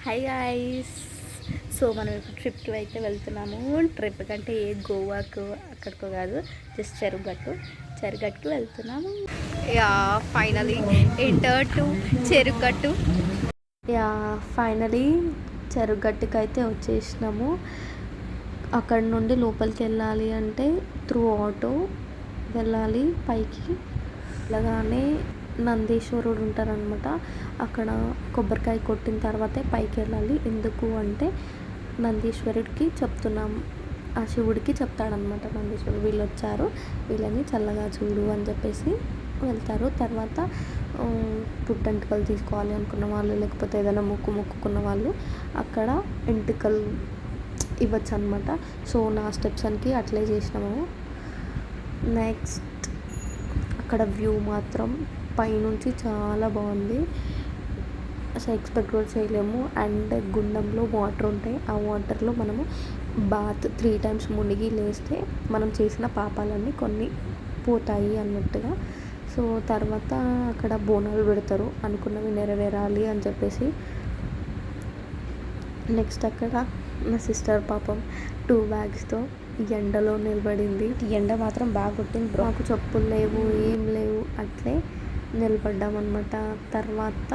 Hi guys. So మనం ఇప్పుడు ట్రిప్కి అయితే వెళ్తున్నాము. ట్రిప్ కంటే ఏ గోవాకు అక్కడికో కాదు, జస్ట్ చెరుగట్టుకు వెళ్తున్నాము. యా ఫైనలీ ఎంటర్ టు చెరుగట్టు. యా ఫైనలీ చెరుగట్టుకు అయితే వచ్చేసినాము. అక్కడ నుండి లోపలికి వెళ్ళాలి అంటే త్రూ ఆటో వెళ్ళాలి పైకి. వెళ్ళగానే నందీశ్వరుడు ఉంటారనమాట. అక్కడ కొబ్బరికాయ కొట్టిన తర్వాతే పైకి వెళ్ళాలి. ఎందుకు అంటే నందీశ్వరుడికి చెప్తున్నాం, ఆ శివుడికి చెప్తాడనమాట నందీశ్వరుడు, వీళ్ళు వచ్చారు, వీళ్ళని చల్లగా చూడు అని చెప్పేసి వెళ్తారు. తర్వాత పుట్టెంటుకలు తీసుకోవాలి అనుకున్న వాళ్ళు, లేకపోతే ఏదైనా మొక్కుకున్న వాళ్ళు అక్కడ ఎంటుకలు ఇవ్వచ్చు అనమాట. సో నా స్టెప్స్ అనికి అట్లే చేసినాము. నెక్స్ట్ అక్కడ వ్యూ మాత్రం పైనుంచి చాలా బాగుంది, అసలు ఎక్స్పెక్ట్ కూడా చేయలేము. అండ్ గుండంలో వాటర్ ఉంటాయి, ఆ వాటర్లో మనము బాత్ 3 times మునిగి లేస్తే మనం చేసిన పాపాలన్నీ కొన్ని పోతాయి అన్నట్టుగా. సో తర్వాత అక్కడ బోనాలు పెడతారు, అనుకున్నవి నెరవేరాలి అని చెప్పేసి. నెక్స్ట్ అక్కడ నా సిస్టర్ పాపం 2 bagsతో ఎండలో నిలబడింది. ఎండ మాత్రం బాగా కొట్టింది. మాకు చెప్పులు లేవు, ఏం లేవు, అట్లే నిలబడ్డామన్నమాట. తర్వాత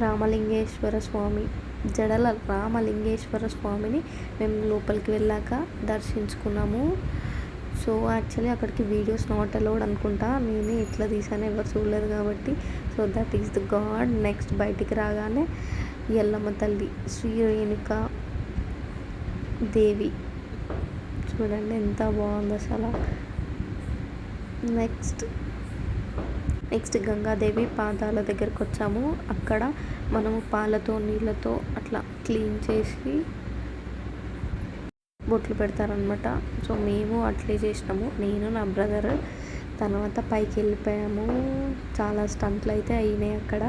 రామలింగేశ్వర స్వామి, జడల రామలింగేశ్వర స్వామిని మేము లోపలికి వెళ్ళాక దర్శించుకున్నాము. సో యాక్చువల్లీ అక్కడికి వీడియోస్ నాట్ అలౌడ్ అనుకుంటా, నేను ఇట్లా తీసాను, ఎవరు చూడలేదు కాబట్టి. So that is the God. Next బయటికి రాగానే ఎల్లమ్మ తల్లి, శ్రీ రేణుక దేవి, చూడండి ఎంత బాగుంది అసలు. నెక్స్ట్ గంగాదేవి పాదాల దగ్గరకు వచ్చాము. అక్కడ మనము పాలతో నీళ్ళతో అట్లా క్లీన్ చేసి బొట్లు పెడతారనమాట. సో మేము అట్లే చేసినాము, నేను నా బ్రదర్. తర్వాత పైకి వెళ్ళిపోయాము. చాలా స్టంట్లు అయితే అయినాయి అక్కడ.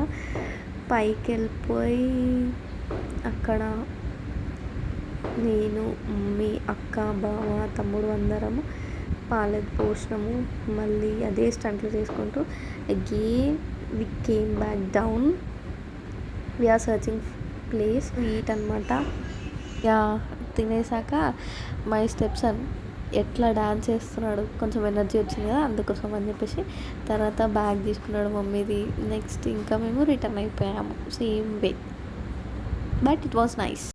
పైకి వెళ్ళిపోయి అక్కడ నేను, మమ్మీ, అక్క, బావ, తమ్ముడు అందరము పాలకి పోసినాము. మళ్ళీ అదే స్టంట్లు చేసుకుంటూ again we came back down. We're searching place eat అనమాట. యా తినేసాక మై స్టెప్స్ ఎట్లా డాన్స్ చేస్తున్నాడు, కొంచెం ఎనర్జీ వచ్చింది కదా అందుకోసం అని చెప్పేసి. తర్వాత బ్యాగ్ తీసుకున్నాడు మమ్మీది. నెక్స్ట్ ఇంకా మేము రిటర్న్ అయిపోయాము same way, but it was nice.